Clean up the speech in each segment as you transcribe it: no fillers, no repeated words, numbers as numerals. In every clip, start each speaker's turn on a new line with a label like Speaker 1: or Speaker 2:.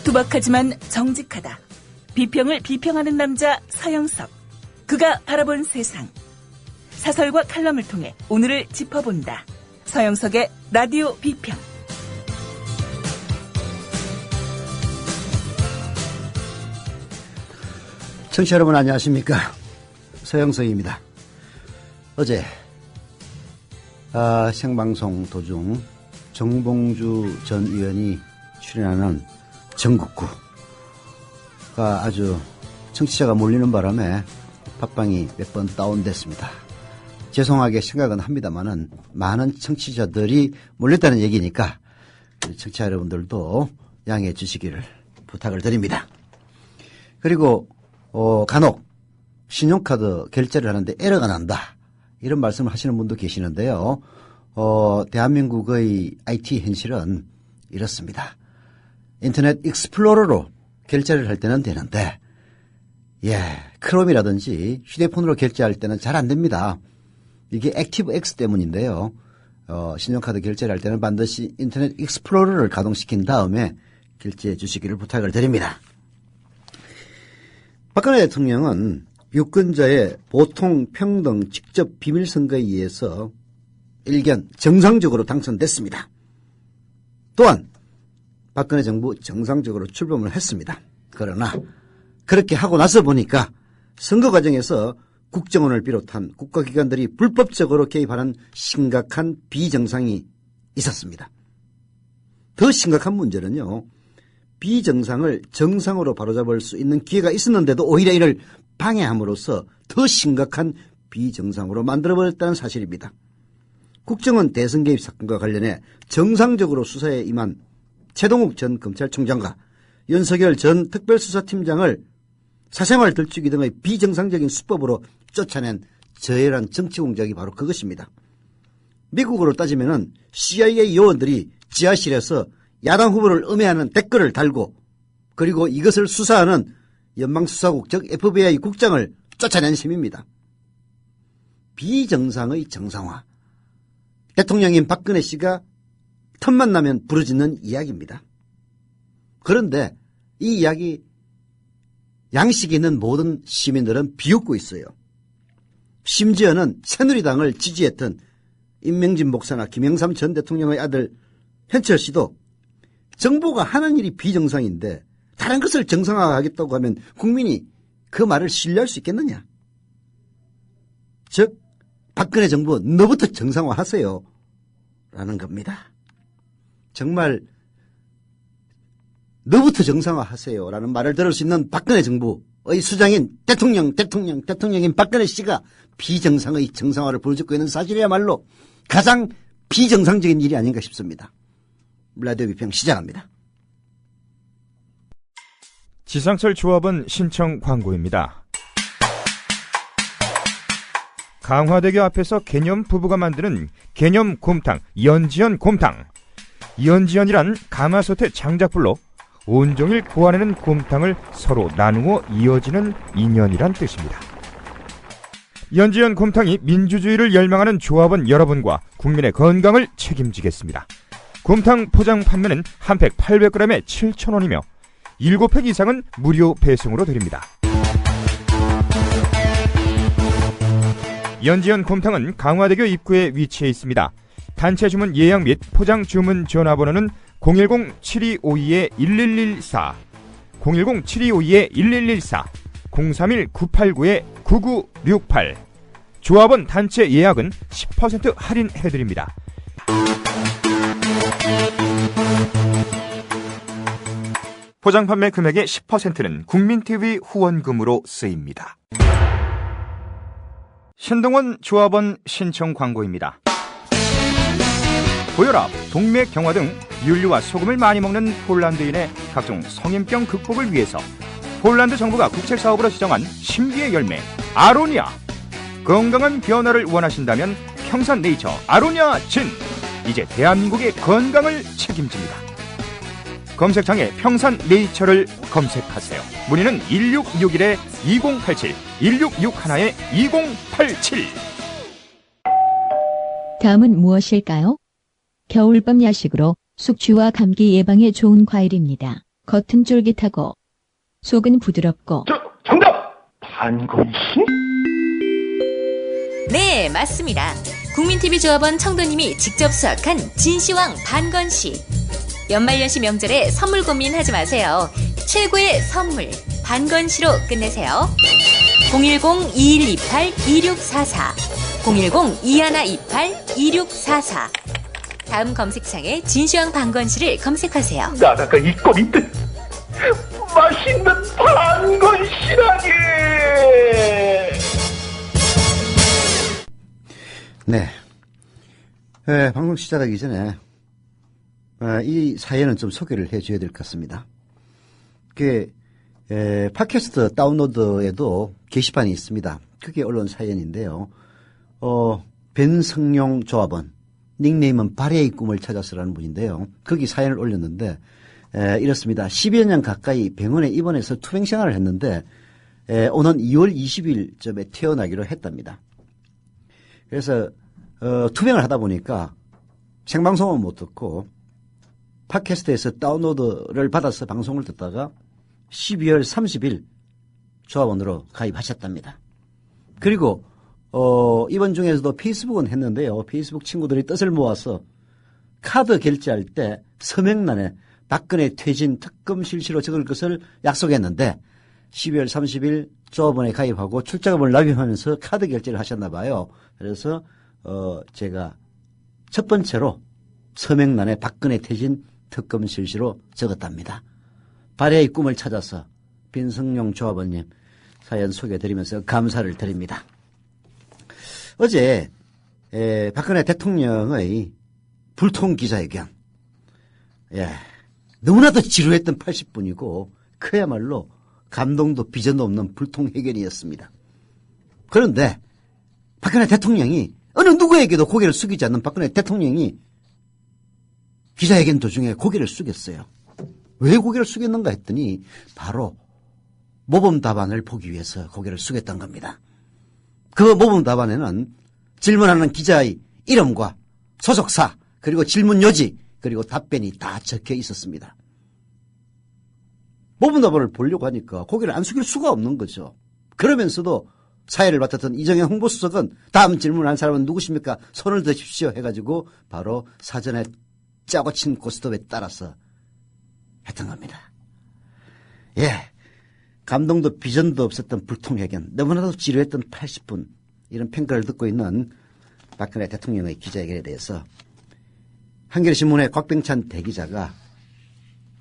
Speaker 1: 투박하지만 정직하다. 비평을 비평하는 남자 서영석. 그가 바라본 세상. 사설과 칼럼을 통해 오늘을 짚어본다. 서영석의 라디오 비평.
Speaker 2: 청취자 여러분 안녕하십니까. 서영석입니다. 어제 생방송 도중 정봉주 전 의원이 출연하는 전국구가 아주 청취자가 몰리는 바람에 팟빵이 몇 번 다운됐습니다. 죄송하게 생각은 합니다만은 많은 청취자들이 몰렸다는 얘기니까 청취자 여러분들도 양해해 주시기를 부탁을 드립니다. 그리고 간혹 신용카드 결제를 하는데 에러가 난다 이런 말씀을 하시는 분도 계시는데요. 대한민국의 IT 현실은 이렇습니다. 인터넷 익스플로러로 결제를 할 때는 되는데 크롬이라든지 휴대폰으로 결제할 때는 잘 안 됩니다. 이게 액티브엑스 때문인데요. 신용카드 결제를 할 때는 반드시 인터넷 익스플로러를 가동시킨 다음에 결제해 주시기를 부탁을 드립니다. 박근혜 대통령은 유권자의 보통 평등 직접 비밀선거에 의해서 일견 정상적으로 당선됐습니다. 또한 박근혜 정부 정상적으로 출범을 했습니다. 그러나 그렇게 하고 나서 보니까 선거 과정에서 국정원을 비롯한 국가기관들이 불법적으로 개입하는 심각한 비정상이 있었습니다. 더 심각한 문제는요. 비정상을 정상으로 바로잡을 수 있는 기회가 있었는데도 오히려 이를 방해함으로써 더 심각한 비정상으로 만들어버렸다는 사실입니다. 국정원 대선 개입 사건과 관련해 정상적으로 수사에 임한 최동욱 전 검찰총장과 윤석열 전 특별수사팀장을 사생활 들추기 등의 비정상적인 수법으로 쫓아낸 저열한 정치 공작이 바로 그것입니다. 미국으로 따지면은 CIA 요원들이 지하실에서 야당 후보를 음해하는 댓글을 달고 그리고 이것을 수사하는 연방수사국 즉 FBI 국장을 쫓아낸 셈입니다. 비정상의 정상화. 대통령인 박근혜 씨가 틈만 나면 부르짖는 이야기입니다. 그런데 이 이야기 양식이 있는 모든 시민들은 비웃고 있어요. 심지어는 새누리당을 지지했던 임명진 목사나 김영삼 전 대통령의 아들 현철 씨도 정부가 하는 일이 비정상인데 다른 것을 정상화하겠다고 하면 국민이 그 말을 신뢰할 수 있겠느냐. 즉 박근혜 정부 너부터 정상화하세요 라는 겁니다. 정말 너부터 정상화하세요 라는 말을 들을 수 있는 박근혜 정부의 수장인 대통령인 박근혜 씨가 비정상의 정상화를 보여주고 있는 사실이야말로 가장 비정상적인 일이 아닌가 싶습니다. 라디오 비평 시작합니다.
Speaker 3: 지상철 조합원 신청 광고입니다. 강화대교 앞에서 개념 부부가 만드는 개념 곰탕 연지연 곰탕. 연지연이란 가마솥의 장작불로 온종일 구워내는 곰탕을 서로 나누어 이어지는 인연이란 뜻입니다. 연지연 곰탕이 민주주의를 열망하는 조합원 여러분과 국민의 건강을 책임지겠습니다. 곰탕 포장 판매는 한 팩 800g에 7,000원이며 7팩 이상은 무료 배송으로 드립니다. 연지연 곰탕은 강화대교 입구에 위치해 있습니다. 단체 주문 예약 및 포장 주문 전화번호는 010-7252-1114, 010-7252-1114, 031-989-9968. 조합원 단체 예약은 10% 할인해드립니다. 포장 판매 금액의 10%는 국민TV 후원금으로 쓰입니다. 신동원 조합원 신청 광고입니다. 고혈압, 동맥 경화 등 윤류와 소금을 많이 먹는 폴란드인의 각종 성인병 극복을 위해서 폴란드 정부가 국책사업으로 지정한 신비의 열매 아로니아. 건강한 변화를 원하신다면 평산네이처 아로니아 진. 이제 대한민국의 건강을 책임집니다. 검색창에 평산네이처를 검색하세요. 문의는 1661-2087, 1661-2087.
Speaker 4: 다음은 무엇일까요? 겨울밤 야식으로 숙취와 감기 예방에 좋은 과일입니다. 겉은 쫄깃하고 속은 부드럽고.
Speaker 5: 정답! 반건씨?
Speaker 6: 네, 맞습니다. 국민TV조합원 청도님이 직접 수확한 진시황 반건씨. 연말연시 명절에 선물 고민하지 마세요. 최고의 선물 반건씨로 끝내세요. 010-2128-2644 010-2128-2644 다음 검색창에 진시황 반건씨를 검색하세요.
Speaker 5: 나라가 있건 있듯 맛있는 반건씨라니.
Speaker 2: 네. 방송 시작하기 전에 이 사연은 좀 소개를 해줘야 될 것 같습니다. 팟캐스트 다운로드에도 게시판이 있습니다. 그게 올라온 사연인데요. 변성용 조합원, 닉네임은 발해의 꿈을 찾아서라는 분인데요. 거기 사연을 올렸는데 이렇습니다. 10여 년 가까이 병원에 입원해서 투병 생활을 했는데 오는 2월 20일쯤에 퇴원하기로 했답니다. 그래서 투병을 하다 보니까 생방송은 못 듣고 팟캐스트에서 다운로드를 받아서 방송을 듣다가 12월 30일 조합원으로 가입하셨답니다. 그리고 이번 중에서도 페이스북은 했는데요. 페이스북 친구들이 뜻을 모아서 카드 결제할 때 서명란에 박근혜 퇴진 특검 실시로 적을 것을 약속했는데 12월 30일 조합원에 가입하고 출자금을 납입하면서 카드 결제를 하셨나 봐요. 그래서 제가 첫 번째로 서명란에 박근혜 퇴진 특검 실시로 적었답니다. 발해의 꿈을 찾아서 변성용 조합원님 사연 소개해드리면서 감사를 드립니다. 어제 박근혜 대통령의 불통 기자회견, 너무나도 지루했던 80분이고 그야말로 감동도 비전도 없는 불통회견이었습니다. 그런데 박근혜 대통령이 어느 누구에게도 고개를 숙이지 않는 박근혜 대통령이 기자회견 도중에 고개를 숙였어요. 왜 고개를 숙였는가 했더니 바로 모범 답안을 보기 위해서 고개를 숙였던 겁니다. 그 모범 답안에는 질문하는 기자의 이름과 소속사 그리고 질문 요지 그리고 답변이 다 적혀 있었습니다. 모범 답안을 보려고 하니까 고개를 안 숙일 수가 없는 거죠. 그러면서도 사회를 맡았던 이정현 홍보수석은 다음 질문한 사람은 누구십니까? 손을 드십시오 해가지고 바로 사전에 짜고 친 고스톱에 따라서 했던 겁니다. 감동도 비전도 없었던 불통회견, 너무나도 지루했던 80분, 이런 평가를 듣고 있는 박근혜 대통령의 기자회견에 대해서 한겨레신문의 곽병찬 대기자가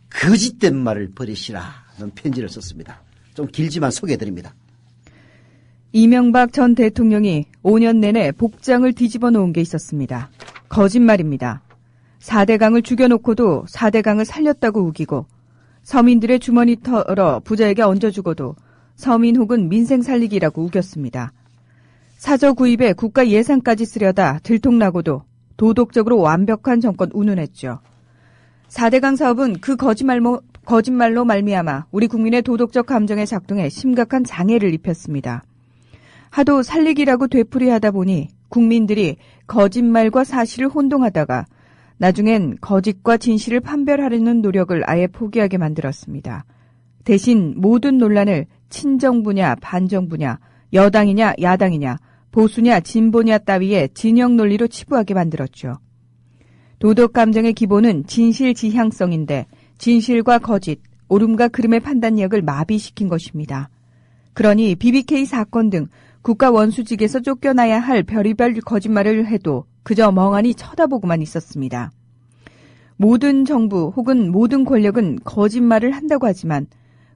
Speaker 2: 거짓된 말을 버리시라는 편지를 썼습니다. 좀 길지만 소개해드립니다.
Speaker 7: 이명박 전 대통령이 5년 내내 복장을 뒤집어 놓은 게 있었습니다. 거짓말입니다. 4대강을 죽여놓고도 4대강을 살렸다고 우기고 서민들의 주머니 털어 부자에게 얹어주고도 서민 혹은 민생 살리기라고 우겼습니다. 사저 구입에 국가 예산까지 쓰려다 들통나고도 도덕적으로 완벽한 정권 운운했죠. 4대강 사업은 그 거짓말로 말미암아 우리 국민의 도덕적 감정의 작동에 심각한 장애를 입혔습니다. 하도 살리기라고 되풀이하다 보니 국민들이 거짓말과 사실을 혼동하다가 나중엔 거짓과 진실을 판별하려는 노력을 아예 포기하게 만들었습니다. 대신 모든 논란을 친정부냐 반정부냐 여당이냐 야당이냐 보수냐 진보냐 따위의 진영 논리로 치부하게 만들었죠. 도덕 감정의 기본은 진실 지향성인데 진실과 거짓, 옳음과 그름의 판단력을 마비시킨 것입니다. 그러니 BBK 사건 등 국가 원수직에서 쫓겨나야 할 별의별 거짓말을 해도 그저 멍하니 쳐다보고만 있었습니다. 모든 정부 혹은 모든 권력은 거짓말을 한다고 하지만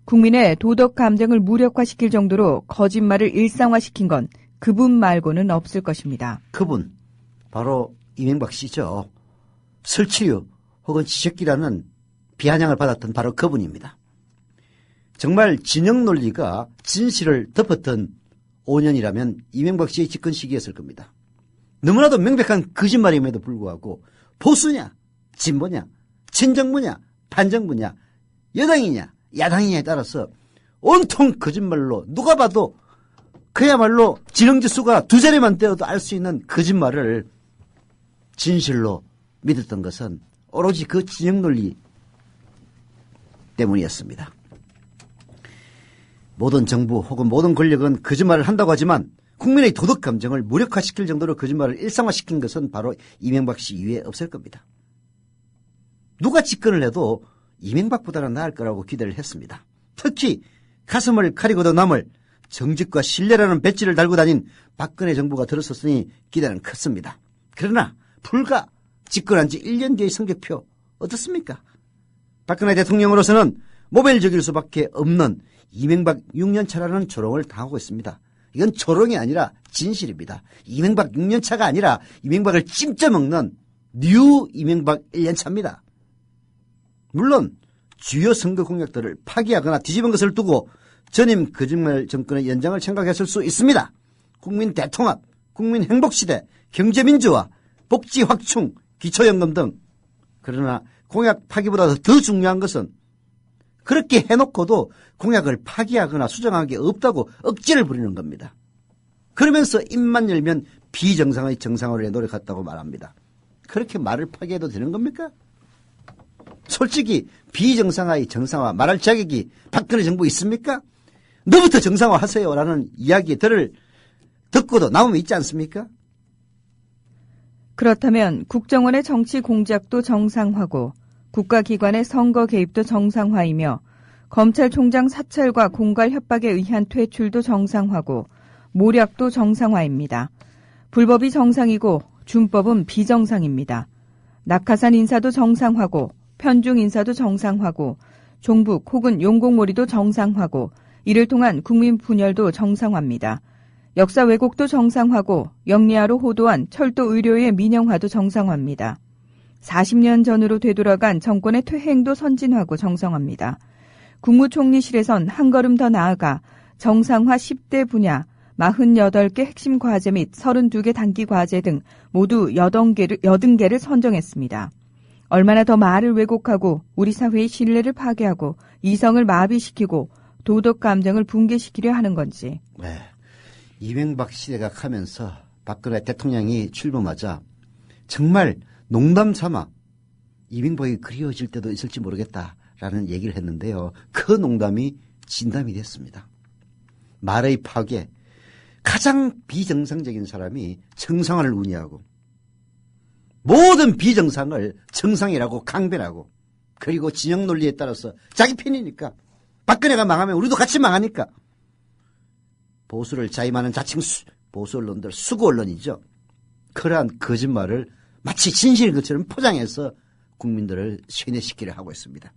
Speaker 7: 국민의 도덕 감정을 무력화시킬 정도로 거짓말을 일상화시킨 건 그분 말고는 없을 것입니다.
Speaker 2: 그분, 바로 이명박 씨죠. 설치류 혹은 지적기라는 비아냥을 받았던 바로 그분입니다. 정말 진영 논리가 진실을 덮었던 5년이라면 이명박 씨의 집권 시기였을 겁니다. 너무나도 명백한 거짓말임에도 불구하고 보수냐, 진보냐, 친정부냐, 반정부냐, 여당이냐, 야당이냐에 따라서 온통 거짓말로 누가 봐도 그야말로 지능지수가 2자리만 떼어도 알 수 있는 거짓말을 진실로 믿었던 것은 오로지 그 진영 논리 때문이었습니다. 모든 정부 혹은 모든 권력은 거짓말을 한다고 하지만 국민의 도덕 감정을 무력화시킬 정도로 거짓말을 일상화시킨 것은 바로 이명박 씨 이외에 없을 겁니다. 누가 집권을 해도 이명박보다는 나을 거라고 기대를 했습니다. 특히 가슴을 가리고도 남을 정직과 신뢰라는 배지를 달고 다닌 박근혜 정부가 들어섰으니 기대는 컸습니다. 그러나 불과 집권한 지 1년 뒤의 성적표 어떻습니까? 박근혜 대통령으로서는 모멸적일 수밖에 없는 이명박 6년차라는 조롱을 당하고 있습니다. 이건 조롱이 아니라 진실입니다. 이명박 6년차가 아니라 이명박을 찜쪄먹는 뉴 이명박 1년차입니다. 물론 주요 선거 공약들을 파기하거나 뒤집은 것을 두고 전임 거짓말 정권의 연장을 생각했을 수 있습니다. 국민 대통합, 국민 행복시대, 경제민주화, 복지 확충, 기초연금 등. 그러나 공약 파기보다 더 중요한 것은 그렇게 해놓고도 공약을 파기하거나 수정한 게 없다고 억지를 부리는 겁니다. 그러면서 입만 열면 비정상의 정상화를 노력했다고 말합니다. 그렇게 말을 파기해도 되는 겁니까? 솔직히 비정상화의 정상화 말할 자격이 박근혜 정부 있습니까? 너부터 정상화 하세요라는 이야기들을 듣고도 남으면 있지 않습니까?
Speaker 7: 그렇다면 국정원의 정치 공작도 정상화고 국가기관의 선거 개입도 정상화이며 검찰총장 사찰과 공갈 협박에 의한 퇴출도 정상화고 모략도 정상화입니다. 불법이 정상이고 준법은 비정상입니다. 낙하산 인사도 정상화고 편중 인사도 정상화고 종북 혹은 용공몰이도 정상화고 이를 통한 국민 분열도 정상화입니다. 역사 왜곡도 정상화고 영리화로 호도한 철도 의료의 민영화도 정상화입니다. 40년 전으로 되돌아간 정권의 퇴행도 선진화고 정상화입니다. 국무총리실에선 한 걸음 더 나아가 정상화 10대 분야 48개 핵심 과제 및 32개 단기 과제 등 모두 80개를 선정했습니다. 얼마나 더 말을 왜곡하고 우리 사회의 신뢰를 파괴하고 이성을 마비시키고 도덕 감정을 붕괴시키려 하는 건지.
Speaker 2: 네. 이명박 시대가 가면서 박근혜 대통령이 출범하자 정말 농담 삼아 이명박이 그리워질 때도 있을지 모르겠다라는 얘기를 했는데요. 그 농담이 진담이 됐습니다. 말의 파괴, 가장 비정상적인 사람이 정상화를 운이하고 모든 비정상을 정상이라고 강변하고 그리고 진영 논리에 따라서 자기 편이니까 박근혜가 망하면 우리도 같이 망하니까 보수를 자임하는 자칭 보수 언론들 수구 언론이죠. 그러한 거짓말을 마치 진실인 것처럼 포장해서 국민들을 쇠뇌시키려 하고 있습니다.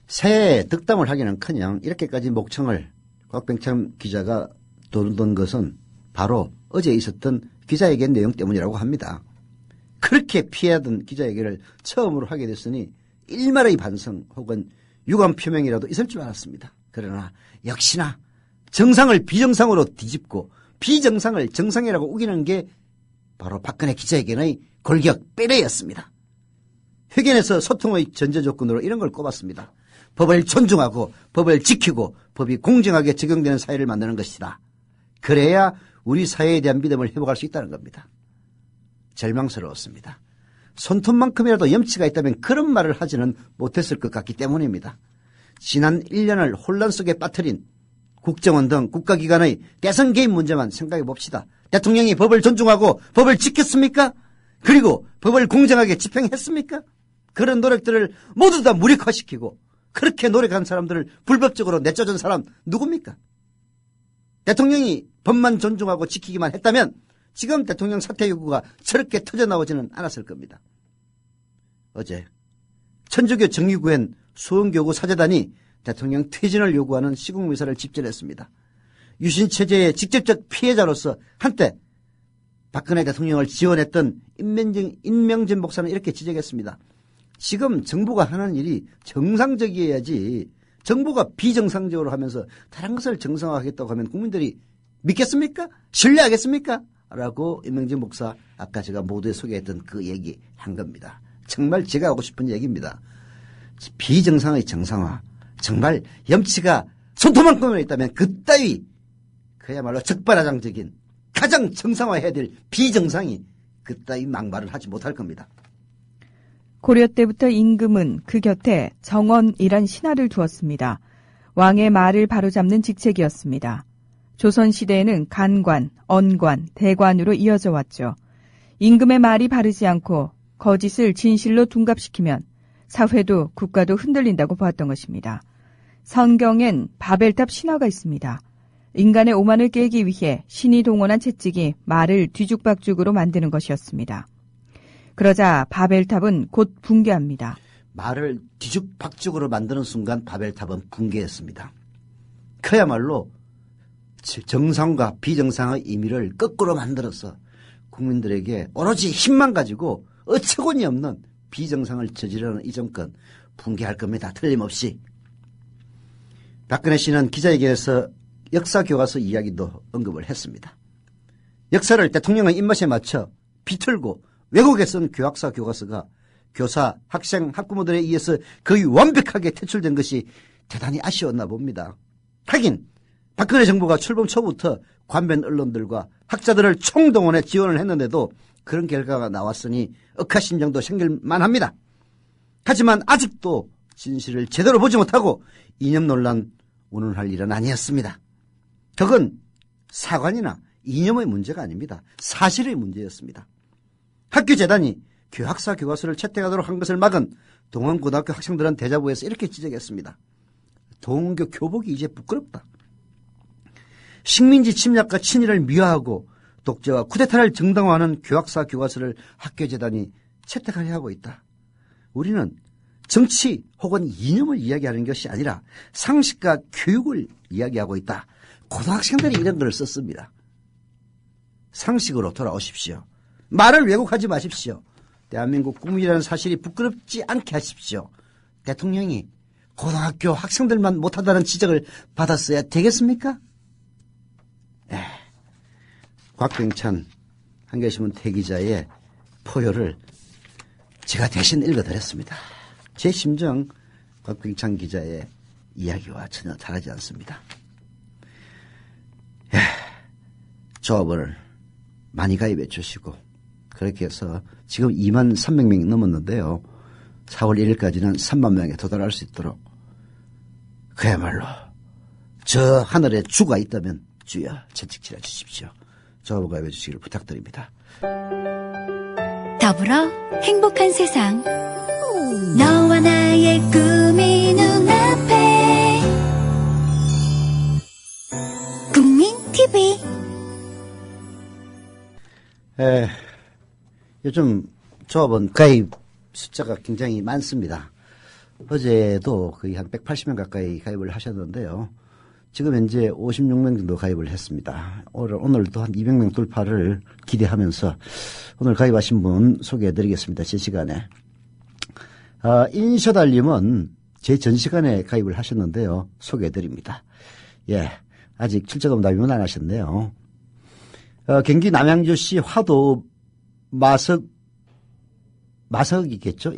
Speaker 2: 새해 득담을 하기는커녕 이렇게까지 목청을 곽병참 기자가 돌던 것은 바로 어제 있었던 기자회견 내용 때문이라고 합니다. 그렇게 피하던 기자회견을 처음으로 하게 됐으니 일말의 반성 혹은 유감 표명이라도 있을 줄 알았습니다. 그러나 역시나 정상을 비정상으로 뒤집고 비정상을 정상이라고 우기는 게 바로 박근혜 기자회견의 골격 빼레였습니다. 회견에서 소통의 전제 조건으로 이런 걸 꼽았습니다. 법을 존중하고 법을 지키고 법이 공정하게 적용되는 사회를 만드는 것이다. 그래야 우리 사회에 대한 믿음을 회복할 수 있다는 겁니다. 절망스러웠습니다. 손톱만큼이라도 염치가 있다면 그런 말을 하지는 못했을 것 같기 때문입니다. 지난 1년을 혼란 속에 빠뜨린 국정원 등 국가기관의 대선 개입 문제만 생각해 봅시다. 대통령이 법을 존중하고 법을 지켰습니까? 그리고 법을 공정하게 집행했습니까? 그런 노력들을 모두 다 무력화시키고 그렇게 노력한 사람들을 불법적으로 내쫓은 사람 누굽니까? 대통령이 법만 존중하고 지키기만 했다면 지금 대통령 사퇴 요구가 저렇게 터져나오지는 않았을 겁니다. 어제 천주교 정의구현 수원교구 사제단이 대통령 퇴진을 요구하는 시국미사를 집전했습니다. 유신체제의 직접적 피해자로서 한때 박근혜 대통령을 지원했던 임명진 목사는 이렇게 지적했습니다. 지금 정부가 하는 일이 정상적이어야지 정부가 비정상적으로 하면서 다른 것을 정상화하겠다고 하면 국민들이 믿겠습니까? 신뢰하겠습니까? 라고 임명진 목사 아까 제가 모두에 소개했던 그 얘기 한 겁니다. 정말 제가 하고 싶은 얘기입니다. 비정상의 정상화, 정말 염치가 손톱만큼이나 있다면 그따위 그야말로 적반하장적인 가장 정상화해야 될 비정상이 그따위 막말을 하지 못할 겁니다.
Speaker 7: 고려 때부터 임금은 그 곁에 정언이란 신하를 두었습니다. 왕의 말을 바로잡는 직책이었습니다. 조선시대에는 간관, 언관, 대관으로 이어져 왔죠. 임금의 말이 바르지 않고 거짓을 진실로 둔갑시키면 사회도 국가도 흔들린다고 보았던 것입니다. 성경엔 바벨탑 신화가 있습니다. 인간의 오만을 깨기 위해 신이 동원한 채찍이 말을 뒤죽박죽으로 만드는 것이었습니다. 그러자 바벨탑은 곧 붕괴합니다.
Speaker 2: 말을 뒤죽박죽으로 만드는 순간 바벨탑은 붕괴했습니다. 그야말로 정상과 비정상의 의미를 거꾸로 만들어서 국민들에게 오로지 힘만 가지고 어처구니 없는 비정상을 저지르는 이 정권 붕괴할 겁니다. 틀림없이. 박근혜 씨는 기자회견에서 역사교과서 이야기도 언급을 했습니다. 역사를 대통령의 입맛에 맞춰 비틀고 왜곡에 쓴 교학사 교과서가 교사, 학생, 학부모들에 의해서 거의 완벽하게 퇴출된 것이 대단히 아쉬웠나 봅니다. 하긴 박근혜 정부가 출범 초부터 관변 언론들과 학자들을 총동원해 지원을 했는데도 그런 결과가 나왔으니 억하심정도 생길 만합니다. 하지만 아직도 진실을 제대로 보지 못하고 이념 논란 운운할 일은 아니었습니다. 그건 사관이나 이념의 문제가 아닙니다. 사실의 문제였습니다. 학교재단이 교학사 교과서를 채택하도록 한 것을 막은 동원고등학교 학생들은 대자보에서 이렇게 지적했습니다. 동교 교복이 이제 부끄럽다. 식민지 침략과 친일을 미화하고 독재와 쿠데타를 정당화하는 교학사 교과서를 학교재단이 채택하려 하고 있다. 우리는 정치 혹은 이념을 이야기하는 것이 아니라 상식과 교육을 이야기하고 있다. 고등학생들이 이런 글을 썼습니다. 상식으로 돌아오십시오. 말을 왜곡하지 마십시오. 대한민국 국민이라는 사실이 부끄럽지 않게 하십시오. 대통령이 고등학교 학생들만 못하다는 지적을 받았어야 되겠습니까? 곽병찬 한겨레신문 태기자의 포효를 제가 대신 읽어드렸습니다. 제 심정 곽병찬 기자의 이야기와 전혀 다르지 않습니다. 조합을 많이 가입해 주시고 그렇게 해서 지금 2만 300명이 넘었는데요. 4월 1일까지는 3만 명에 도달할 수 있도록 그야말로 저 하늘에 주가 있다면 주여 채찍질해 주십시오. 조합을 가입해 주시기를 부탁드립니다.
Speaker 8: 더불어 행복한 세상 너와 나의 꿈이 눈앞에 국민TV
Speaker 2: 요즘 조합원 가입 숫자가 굉장히 많습니다. 어제도 거의 한 180명 가까이 가입을 하셨는데요. 지금 현재 56명 정도 가입을 했습니다. 오늘도 한 200명 돌파를 기대하면서 오늘 가입하신 분 소개해드리겠습니다. 제 시간에. 인셔달님은 제 전 시간에 가입을 하셨는데요. 소개해드립니다. 아직 출자금 납입은 안 하셨네요. 경기 남양주시 화도 마석이겠죠?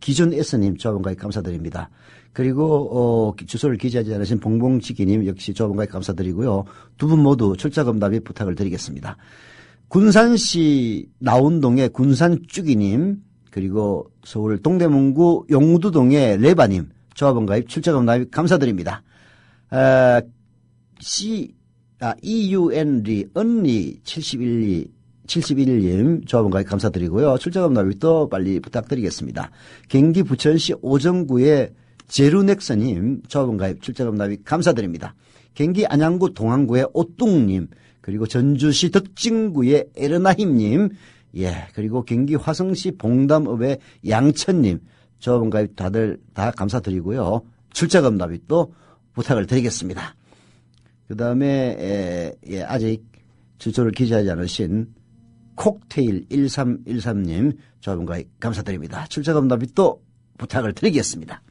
Speaker 2: 기준 S님 조합원 가입 감사드립니다. 그리고 주소를 기재하지 않으신 봉봉지기님 역시 조합원 가입 감사드리고요. 두 분 모두 출자금 납입 부탁을 드리겠습니다. 군산시 나운동의 군산쭈기님 그리고 서울 동대문구 용두동의 레바님 조합원 가입 출자금 납입 감사드립니다. EUN리 언니 71님 조합원 가입 감사드리고요. 출자금 납입도 빨리 부탁드리겠습니다. 경기 부천시 오정구의 제루넥서님 조합원 가입 출자금 납입 감사드립니다. 경기 안양구 동안구의 오뚱님 그리고 전주시 덕진구의 에르나힘님 그리고 경기 화성시 봉담읍의 양천님 조합원 가입 다들 다 감사드리고요. 출자금 납입도 부탁을 드리겠습니다. 그 다음에 아직 주소를 기재하지 않으신 콕테일 1313님 조합원 가입 감사드립니다. 출자금 납입도 부탁을 드리겠습니다.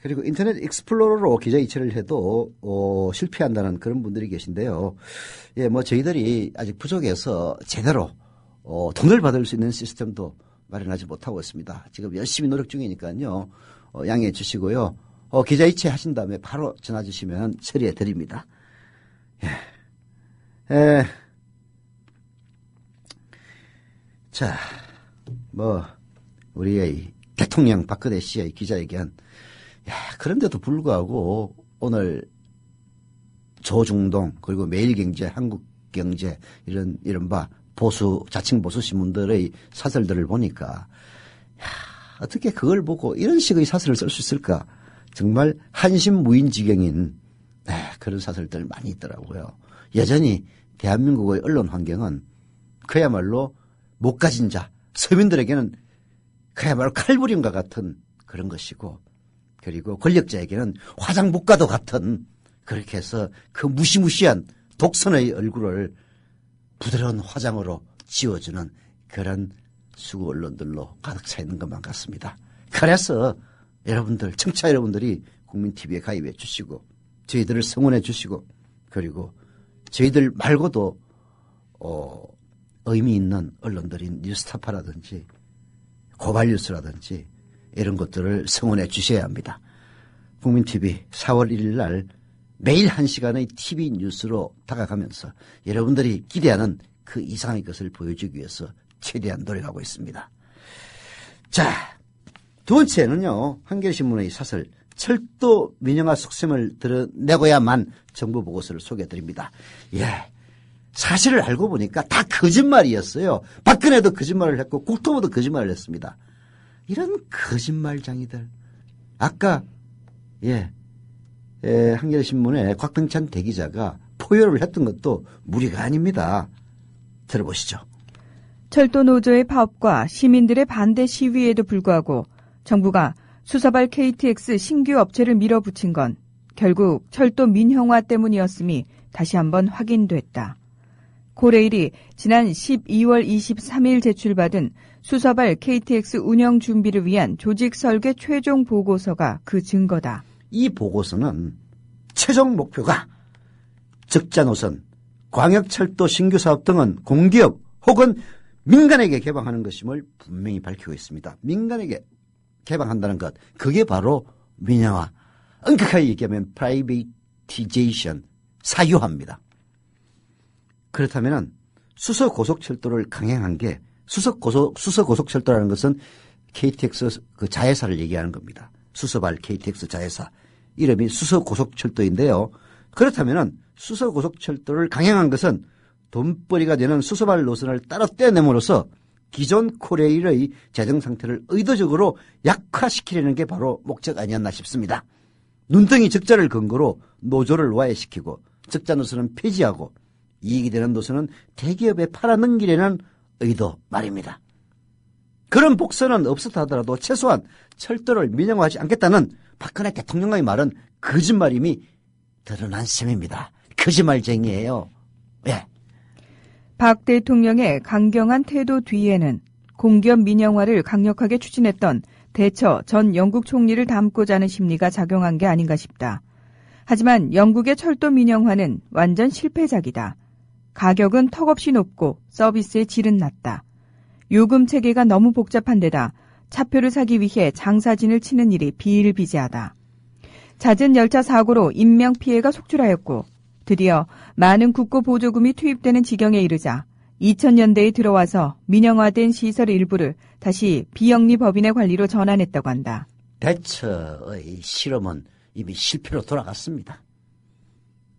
Speaker 2: 그리고 인터넷 익스플로러로 기자 이체를 해도 실패한다는 그런 분들이 계신데요. 저희들이 아직 부족해서 제대로 돈을 받을 수 있는 시스템도 마련하지 못하고 있습니다. 지금 열심히 노력 중이니까요. 양해해 주시고요. 기자 이체 하신 다음에 바로 전화 주시면 처리해 드립니다. 자, 우리의 대통령 박근혜 씨의 기자회견. 그런데도 불구하고 오늘 조중동 그리고 매일경제, 한국경제 이른바 자칭 보수 신문들의 사설들을 보니까 어떻게 그걸 보고 이런 식의 사설을 쓸 수 있을까? 정말 한심무인지경인 그런 사설들 많이 있더라고요. 여전히 대한민국의 언론 환경은 그야말로 못 가진 자, 서민들에게는 그야말로 칼부림과 같은 그런 것이고, 그리고 권력자에게는 화장복과도 같은, 그렇게 해서 그 무시무시한 독선의 얼굴을 부드러운 화장으로 지워주는 그런 수구 언론들로 가득 차 있는 것만 같습니다. 그래서 여러분들, 청취자 여러분들이 국민TV에 가입해 주시고 저희들을 성원해 주시고, 그리고 저희들 말고도 의미 있는 언론들인 뉴스타파라든지 고발뉴스라든지 이런 것들을 성원해 주셔야 합니다. 국민TV 4월 1일 날 매일 1시간의 TV 뉴스로 다가가면서 여러분들이 기대하는 그 이상의 것을 보여주기 위해서 최대한 노력하고 있습니다. 자, 두 번째는요, 한겨레신문의 사설 철도 민영화 속셈을 드러내고야만 정부 보고서를 소개해드립니다. 사실을 알고 보니까 다 거짓말이었어요. 박근혜도 거짓말을 했고 국토부도 거짓말을 했습니다. 이런 거짓말장이들. 아까 한겨레신문의 곽병찬 대기자가 포효를 했던 것도 무리가 아닙니다. 들어보시죠.
Speaker 7: 철도 노조의 파업과 시민들의 반대 시위에도 불구하고 정부가 수서발 KTX 신규 업체를 밀어붙인 건 결국 철도 민영화 때문이었음이 다시 한번 확인됐다. 고레일이 지난 12월 23일 제출받은 수서발 KTX 운영 준비를 위한 조직 설계 최종 보고서가 그 증거다.
Speaker 2: 이 보고서는 최종 목표가 적자 노선, 광역철도 신규 사업 등은 공기업 혹은 민간에게 개방하는 것임을 분명히 밝히고 있습니다. 민간에게 개방한다는 것, 그게 바로 민영화, 엄격하게 얘기하면 프라이베이티제이션, 사유화입니다. 그렇다면 수서고속철도를 강행한 게, 수서고속철도라는 것은 KTX 그 자회사를 얘기하는 겁니다. 수서발 KTX 자회사. 이름이 수서고속철도인데요. 그렇다면 수서고속철도를 강행한 것은 돈벌이가 되는 수서발 노선을 따로 떼내므로써 기존 코레일의 재정 상태를 의도적으로 약화시키려는 게 바로 목적 아니었나 싶습니다. 눈덩이 적자를 근거로 노조를 와해시키고 적자 노선은 폐지하고 이익이 되는 노선은 대기업에 팔아넘기려는 의도 말입니다. 그런 복선은 없었다 하더라도 최소한 철도를 민영화하지 않겠다는 박근혜 대통령의 말은 거짓말임이 드러난 셈입니다. 거짓말쟁이에요.
Speaker 7: 박 대통령의 강경한 태도 뒤에는 공기업 민영화를 강력하게 추진했던 대처 전 영국 총리를 닮고자 하는 심리가 작용한 게 아닌가 싶다. 하지만 영국의 철도 민영화는 완전 실패작이다. 가격은 턱없이 높고 서비스의 질은 낮다. 요금 체계가 너무 복잡한 데다 차표를 사기 위해 장사진을 치는 일이 비일비재하다. 잦은 열차 사고로 인명피해가 속출하였고 드디어 많은 국고 보조금이 투입되는 지경에 이르자 2000년대에 들어와서 민영화된 시설 일부를 다시 비영리법인의 관리로 전환했다고 한다.
Speaker 2: 대처의 실험은 이미 실패로 돌아갔습니다.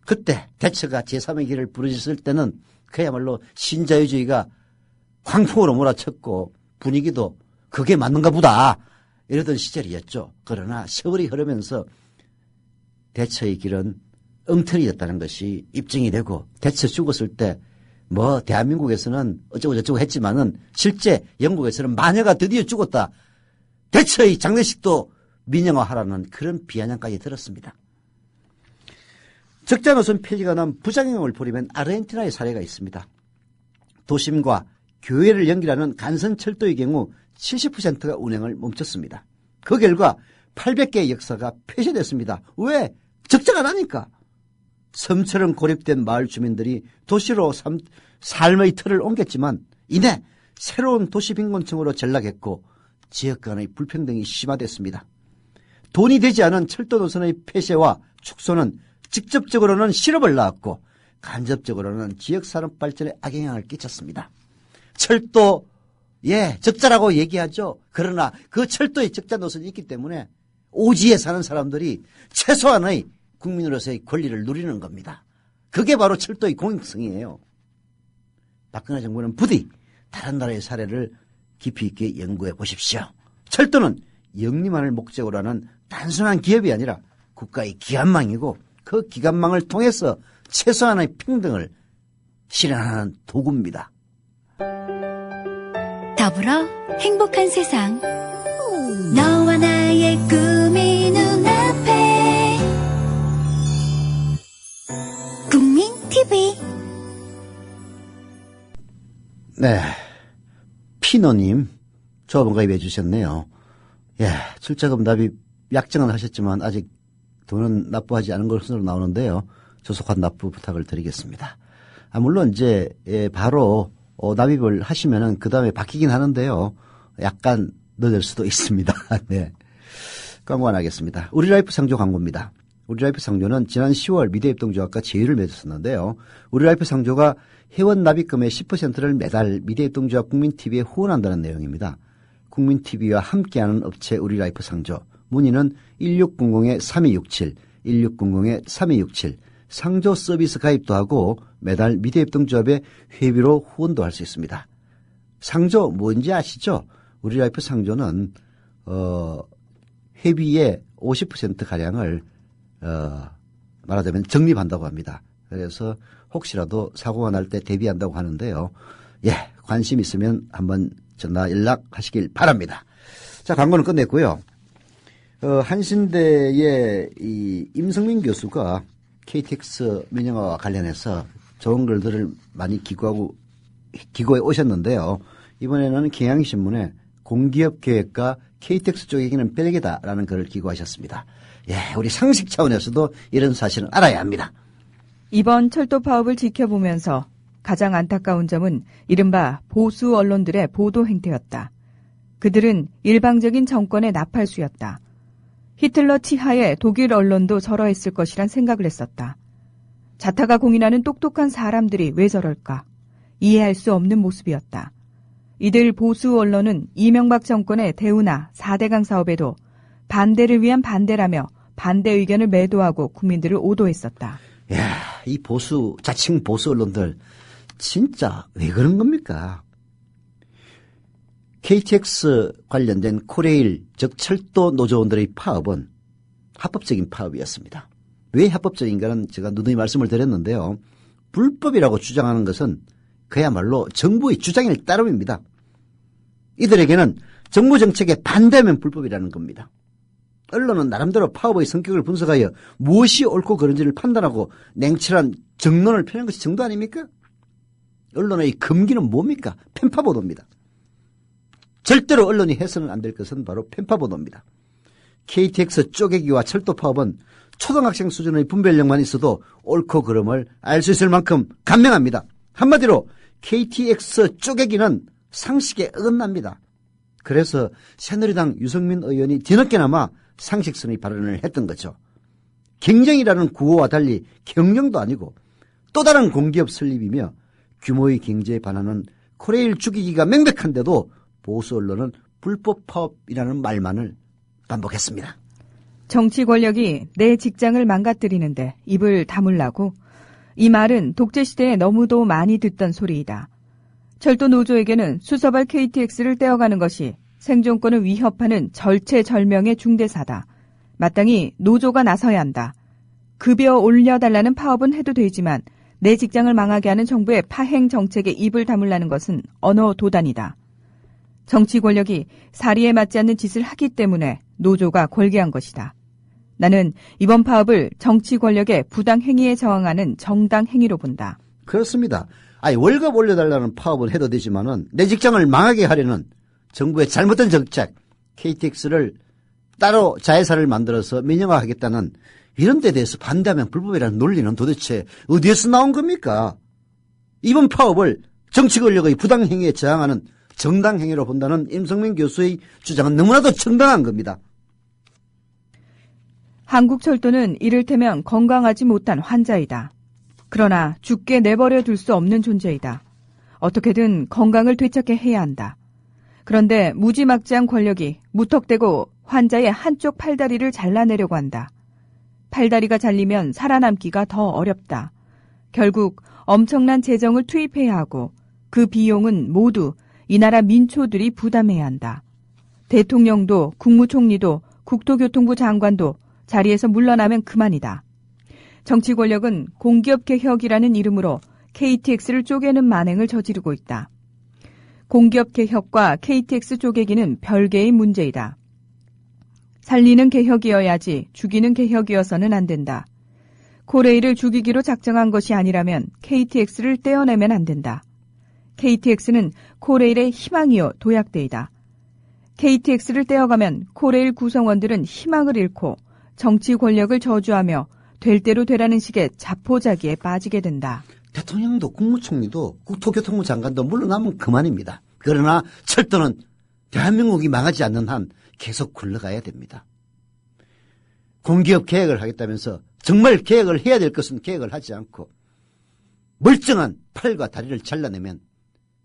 Speaker 2: 그때 대처가 제3의 길을 부르짖을 때는 그야말로 신자유주의가 광풍으로 몰아쳤고 분위기도 그게 맞는가 보다 이러던 시절이었죠. 그러나 세월이 흐르면서 대처의 길은 엉터리였다는 것이 입증이 되고 대처 죽었을 때 대한민국에서는 어쩌고 저쩌고 했지만은 실제 영국에서는 마녀가 드디어 죽었다. 대처의 장례식도 민영화하라는 그런 비아냥까지 들었습니다. 적자 노선 폐지가 난 부작용을 부리면 아르헨티나의 사례가 있습니다. 도심과 교외를 연결하는 간선철도의 경우 70%가 운행을 멈췄습니다. 그 결과 800개의 역사가 폐쇄됐습니다. 왜? 적자가 나니까. 섬처럼 고립된 마을 주민들이 도시로 삶의 틀을 옮겼지만 이내 새로운 도시 빈곤층으로 전락했고 지역 간의 불평등이 심화됐습니다. 돈이 되지 않은 철도 노선의 폐쇄와 축소는 직접적으로는 실업을 낳았고 간접적으로는 지역 산업 발전에 악영향을 끼쳤습니다. 철도 예, 적자라고 얘기하죠. 그러나 그 철도의 적자 노선이 있기 때문에 오지에 사는 사람들이 최소한의 국민으로서의 권리를 누리는 겁니다. 그게 바로 철도의 공익성이에요. 박근혜 정부는 부디 다른 나라의 사례를 깊이 있게 연구해 보십시오. 철도는 영리만을 목적으로 하는 단순한 기업이 아니라 국가의 기관망이고 그 기관망을 통해서 최소한의 평등을 실현하는 도구입니다.
Speaker 8: 더불어 행복한 세상. 너와 나의 꿈이 눈앞에. 국민 TV.
Speaker 2: 네, 피노님 조합원 가입해 주셨네요. 예, 출자금 납입 약정은 하셨지만 아직 돈은 납부하지 않은 것으로 나오는데요. 조속한 납부 부탁을 드리겠습니다. 물론 이제 바로 납입을 하시면은 그 다음에 바뀌긴 하는데요. 약간 늦을 수도 있습니다. 네, 광고 안 하겠습니다. 우리라이프 상조 광고입니다. 우리라이프 상조는 지난 10월 미래협동조합과 제휴를 맺었었는데요. 우리라이프 상조가 회원 납입금의 10%를 매달 미래협동조합 국민TV에 후원한다는 내용입니다. 국민TV와 함께하는 업체 우리라이프 상조. 문의는 1600-3267, 1600-3267. 상조 서비스 가입도 하고 매달 미래협동조합의 회비로 후원도 할 수 있습니다. 상조 뭔지 아시죠? 우리라이프 상조는 회비의 50%가량을 말하자면 적립한다고 합니다. 그래서 혹시라도 사고가 날 때 대비한다고 하는데요. 예, 관심 있으면 한번 전화 연락하시길 바랍니다. 자, 광고는 끝냈고요. 한신대의 이 임성민 교수가 KTX 민영화와 관련해서 좋은 글들을 많이 기고해 오셨는데요. 이번에는 경향신문에 공기업 계획과 KTX 쪼개기는 빼내기다라는 글을 기고하셨습니다. 예, 우리 상식 차원에서도 이런 사실은 알아야 합니다.
Speaker 7: 이번 철도 파업을 지켜보면서 가장 안타까운 점은 이른바 보수 언론들의 보도 행태였다. 그들은 일방적인 정권의 나팔수였다. 히틀러 치하의 독일 언론도 저러했을 것이란 생각을 했었다. 자타가 공인하는 똑똑한 사람들이 왜 저럴까? 이해할 수 없는 모습이었다. 이들 보수 언론은 이명박 정권의 대우나 4대강 사업에도 반대를 위한 반대라며 반대 의견을 매도하고 국민들을 오도했었다.
Speaker 2: 야, 이 자칭 보수 언론들 진짜 왜 그런 겁니까? KTX 관련된 코레일, 즉 철도 노조원들의 파업은 합법적인 파업이었습니다. 왜 합법적인가는 제가 누누이 말씀을 드렸는데요. 불법이라고 주장하는 것은 그야말로 정부의 주장일 따름입니다. 이들에게는 정부 정책에 반대하면 불법이라는 겁니다. 언론은 나름대로 파업의 성격을 분석하여 무엇이 옳고 그른지를 판단하고 냉철한 정론을 펴는 것이 정도 아닙니까? 언론의 금기는 뭡니까? 편파 보도입니다. 절대로 언론이 해서는 안 될 것은 바로 편파 보도입니다. KTX 쪼개기와 철도 파업은 초등학생 수준의 분별력만 있어도 옳고 그름을 알 수 있을 만큼 간명합니다. 한마디로 KTX 쪼개기는 상식에 어긋납니다. 그래서 새누리당 유승민 의원이 뒤늦게나마 상식선의 발언을 했던 거죠. 경쟁이라는 구호와 달리 경쟁도 아니고 또 다른 공기업 설립이며 규모의 경제에 반하는 코레일 죽이기가 명백한데도 보수 언론은 불법 파업이라는 말만을 반복했습니다.
Speaker 7: 정치 권력이 내 직장을 망가뜨리는데 입을 다물라고? 이 말은 독재시대에 너무도 많이 듣던 소리이다. 철도 노조에게는 수서발 KTX를 떼어가는 것이 생존권을 위협하는 절체절명의 중대사다. 마땅히 노조가 나서야 한다. 급여 올려달라는 파업은 해도 되지만 내 직장을 망하게 하는 정부의 파행 정책에 입을 다물라는 것은 언어 도단이다. 정치 권력이 사리에 맞지 않는 짓을 하기 때문에 노조가 골개한 것이다. 나는 이번 파업을 정치 권력의 부당 행위에 저항하는 정당 행위로 본다.
Speaker 2: 그렇습니다. 월급 올려달라는 파업은 해도 되지만은 내 직장을 망하게 하려는 정부의 잘못된 정책, KTX를 따로 자회사를 만들어서 민영화하겠다는 이런 데 대해서 반대하면 불법이라는 논리는 도대체 어디에서 나온 겁니까? 이번 파업을 정치 권력의 부당 행위에 저항하는 정당 행위로 본다는 임성민 교수의 주장은 너무나도 정당한 겁니다.
Speaker 7: 한국철도는 이를테면 건강하지 못한 환자이다. 그러나 죽게 내버려 둘 수 없는 존재이다. 어떻게든 건강을 되찾게 해야 한다. 그런데 무지막지한 권력이 무턱대고 환자의 한쪽 팔다리를 잘라내려고 한다. 팔다리가 잘리면 살아남기가 더 어렵다. 결국 엄청난 재정을 투입해야 하고 그 비용은 모두 이 나라 민초들이 부담해야 한다. 대통령도 국무총리도 국토교통부 장관도 자리에서 물러나면 그만이다. 정치 권력은 공기업개혁이라는 이름으로 KTX를 쪼개는 만행을 저지르고 있다. 공기업개혁과 KTX 쪼개기는 별개의 문제이다. 살리는 개혁이어야지 죽이는 개혁이어서는 안 된다. 코레일을 죽이기로 작정한 것이 아니라면 KTX를 떼어내면 안 된다. KTX는 코레일의 희망이요 도약대이다. KTX를 떼어가면 코레일 구성원들은 희망을 잃고 정치 권력을 저주하며 될 대로 되라는 식의 자포자기에 빠지게 된다.
Speaker 2: 대통령도 국무총리도 국토교통부 장관도 물러나면 그만입니다. 그러나 철도는 대한민국이 망하지 않는 한 계속 굴러가야 됩니다. 공기업 계획을 하겠다면서 정말 계획을 해야 될 것은 계획을 하지 않고 멀쩡한 팔과 다리를 잘라내면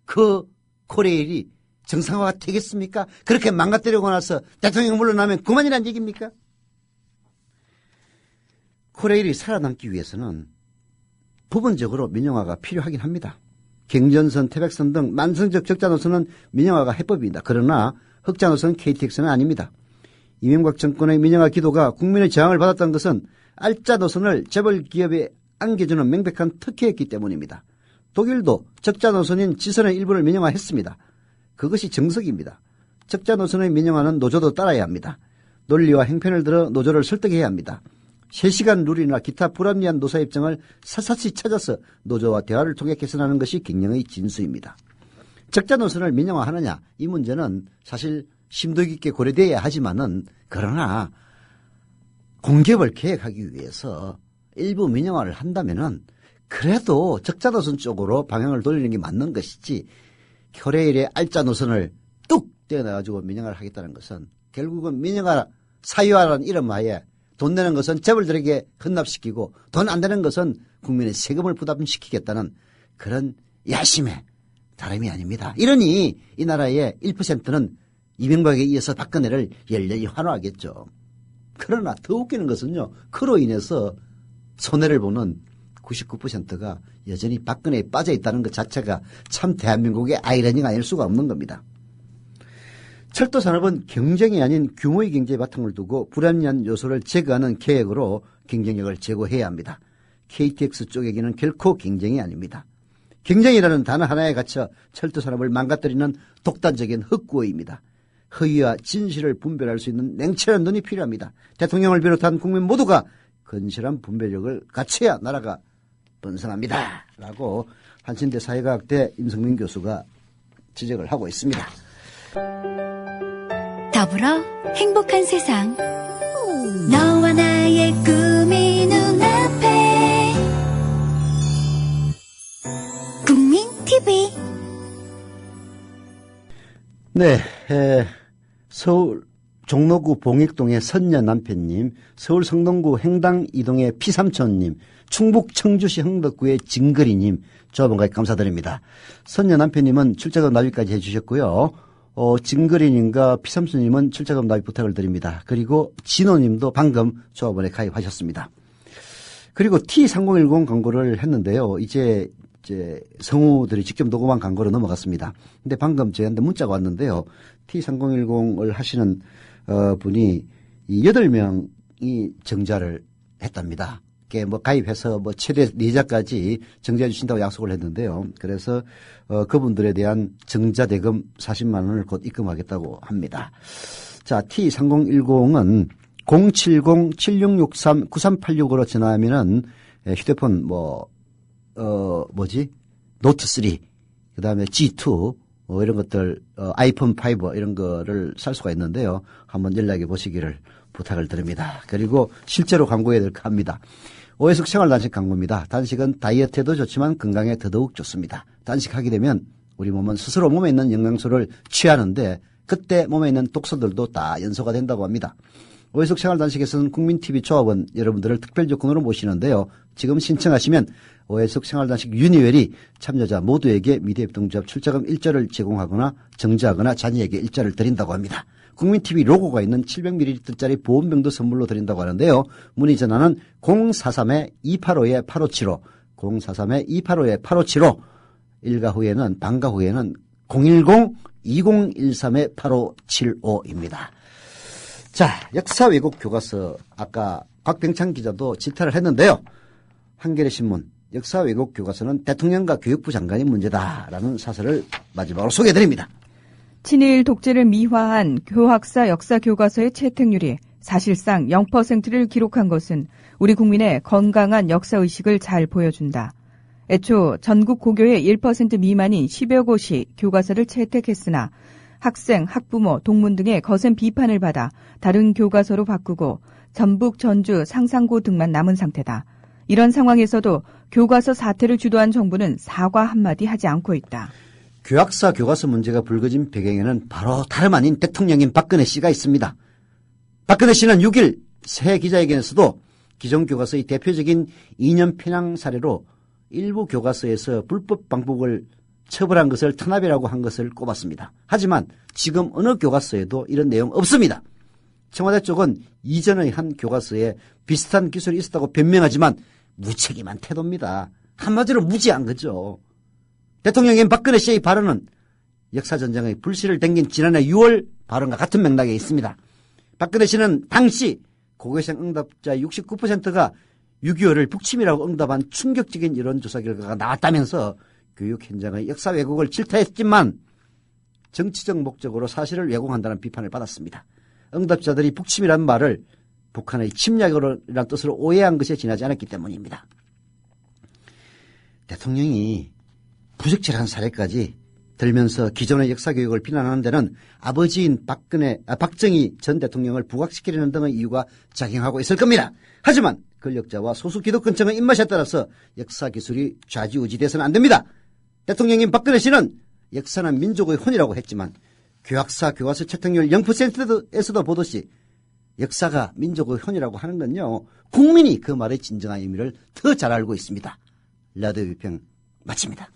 Speaker 2: 그 코레일이 정상화가 되겠습니까? 그렇게 망가뜨리고 나서 대통령 물러나면 그만이란 얘기입니까? 코레일이 살아남기 위해서는 부분적으로 민영화가 필요하긴 합니다. 경전선, 태백선 등 만성적 적자 노선은 민영화가 해법입니다. 그러나 흑자 노선 KTX는 아닙니다. 이명박 정권의 민영화 기도가 국민의 저항을 받았던 것은 알짜 노선을 재벌 기업에 안겨주는 명백한 특혜였기 때문입니다. 독일도 적자 노선인 지선의 일부를 민영화했습니다. 그것이 정석입니다. 적자 노선의 민영화는 노조도 따라야 합니다. 논리와 행편을 들어 노조를 설득해야 합니다. 실시간 룰이나 기타 불합리한 노사 입장을 샅샅이 찾아서 노조와 대화를 통해 개선하는 것이 경영의 진수입니다. 적자 노선을 민영화하느냐 이 문제는 사실 심도 깊게 고려돼야 하지만은 그러나 공기업을 계획하기 위해서 일부 민영화를 한다면은 그래도 적자 노선 쪽으로 방향을 돌리는 게 맞는 것이지 코레일의 알짜 노선을 뚝 떼어내가지고 민영화를 하겠다는 것은 결국은 민영화 사유화라는 이름 하에 돈 내는 것은 재벌들에게 헌납시키고 돈 안 되는 것은 국민의 세금을 부담시키겠다는 그런 야심에 다름이 아닙니다. 이러니 이 나라의 1%는 이명박에 이어서 박근혜를 열렬히 환호하겠죠. 그러나 더 웃기는 것은요. 그로 인해서 손해를 보는 99%가 여전히 박근혜에 빠져 있다는 것 자체가 참 대한민국의 아이러니가 아닐 수가 없는 겁니다. 철도 산업은 경쟁이 아닌 규모의 경제에 바탕을 두고 불합리한 요소를 제거하는 계획으로 경쟁력을 제고해야 합니다. KTX 쪼개기는 결코 경쟁이 아닙니다. 경쟁이라는 단어 하나에 갇혀 철도 산업을 망가뜨리는 독단적인 흑구호입니다. 허위와 진실을 분별할 수 있는 냉철한 눈이 필요합니다. 대통령을 비롯한 국민 모두가 건실한 분별력을 갖춰야 나라가 번성합니다. 라고 한신대 사회과학대 임성민 교수가 지적을 하고 있습니다.
Speaker 8: 더불어 행복한 세상 너와 나의 꿈이 눈앞에 국민TV
Speaker 2: 네, 서울 종로구 봉익동의 선녀 남편님, 서울 성동구 행당 이동의 피삼촌님, 충북 청주시 흥덕구의 진거리님 조합원까지 감사드립니다. 선녀 남편님은 출자금 납입까지 해주셨고요. 진거리님과 피삼촌님은 출자금 납입 부탁을 드립니다. 그리고 진호님도 방금 조합원에 가입하셨습니다. 그리고 T3010 광고를 했는데요. 이제 성우들이 직접 녹음한 광고로 넘어갔습니다. 근데 방금 저희한테 문자가 왔는데요. T3010을 하시는 분이 8명이 정자를 했답니다. 가입해서 최대 4자까지 정자해 주신다고 약속을 했는데요. 그래서 그분들에 대한 정자 대금 40만 원을 곧 입금하겠다고 합니다. 자, T3010은 070-7663-9386으로 전화하면은 휴대폰 노트 3, 그 다음에 G2, 이런 것들, 아이폰 5 이런 거를 살 수가 있는데요. 한번 연락해 보시기를 부탁을 드립니다. 그리고 실제로 광고해야 될 거 합니다. 오해숙 생활단식 광고입니다. 단식은 다이어트에도 좋지만 건강에 더더욱 좋습니다. 단식하게 되면 우리 몸은 스스로 몸에 있는 영양소를 취하는데 그때 몸에 있는 독소들도 다 연소가 된다고 합니다. 오해석 생활단식에서는 국민TV 조합원 여러분들을 특별 조건으로 모시는데요. 지금 신청하시면 오해석 생활단식 유니웰이 참여자 모두에게 미래협동조합 출자금 일자를 제공하거나 정지하거나 자녀에게 일자를 드린다고 합니다. 국민TV 로고가 있는 700ml짜리 보온병도 선물로 드린다고 하는데요. 문의 전화는 043-285-8575, 043-285-8575, 일가 후에는 방가 후에는 010-2013-8575입니다. 자, 역사 왜곡 교과서 아까 곽병창 기자도 질타를 했는데요. 한겨레신문 역사 왜곡 교과서는 대통령과 교육부 장관이 문제다라는 사설을 마지막으로 소개해드립니다.
Speaker 7: 친일 독재를 미화한 교학사 역사 교과서의 채택률이 사실상 0%를 기록한 것은 우리 국민의 건강한 역사의식을 잘 보여준다. 애초 전국 고교의 1% 미만인 10여 곳이 교과서를 채택했으나 학생, 학부모, 동문 등의 거센 비판을 받아 다른 교과서로 바꾸고 전북, 전주, 상상고 등만 남은 상태다. 이런 상황에서도 교과서 사태를 주도한 정부는 사과 한마디 하지 않고 있다.
Speaker 2: 교학사 교과서 문제가 불거진 배경에는 바로 다름 아닌 대통령인 박근혜 씨가 있습니다. 박근혜 씨는 6일 새 기자회견에서도 기존 교과서의 대표적인 이념 편향 사례로 일부 교과서에서 불법 방북을 처벌한 것을 탄압이라고 한 것을 꼽았습니다. 하지만 지금 어느 교과서에도 이런 내용 없습니다. 청와대 쪽은 이전의 한 교과서에 비슷한 기술이 있었다고 변명하지만 무책임한 태도입니다. 한마디로 무지한 거죠. 대통령인 박근혜 씨의 발언은 역사전쟁의 불씨를 댕긴 지난해 6월 발언과 같은 맥락에 있습니다. 박근혜 씨는 당시 고교생 응답자 69%가 6.25를 북침이라고 응답한 충격적인 여론조사 결과가 나왔다면서 교육 현장의 역사 왜곡을 질타했지만 정치적 목적으로 사실을 왜곡한다는 비판을 받았습니다. 응답자들이 북침이라는 말을 북한의 침략이라는 뜻으로 오해한 것에 지나지 않았기 때문입니다. 대통령이 부적절한 사례까지 들면서 기존의 역사교육을 비난하는 데는 아버지인 박정희 전 대통령을 부각시키려는 등의 이유가 작용하고 있을 겁니다. 하지만 권력자와 소수 기득권층의 입맛에 따라서 역사기술이 좌지우지돼서는 안 됩니다. 대통령인 박근혜 씨는 역사는 민족의 혼이라고 했지만 교학사 교과서 채택률 0%에서도 보듯이 역사가 민족의 혼이라고 하는 건요. 국민이 그 말의 진정한 의미를 더 잘 알고 있습니다. 라디오 비평 마칩니다.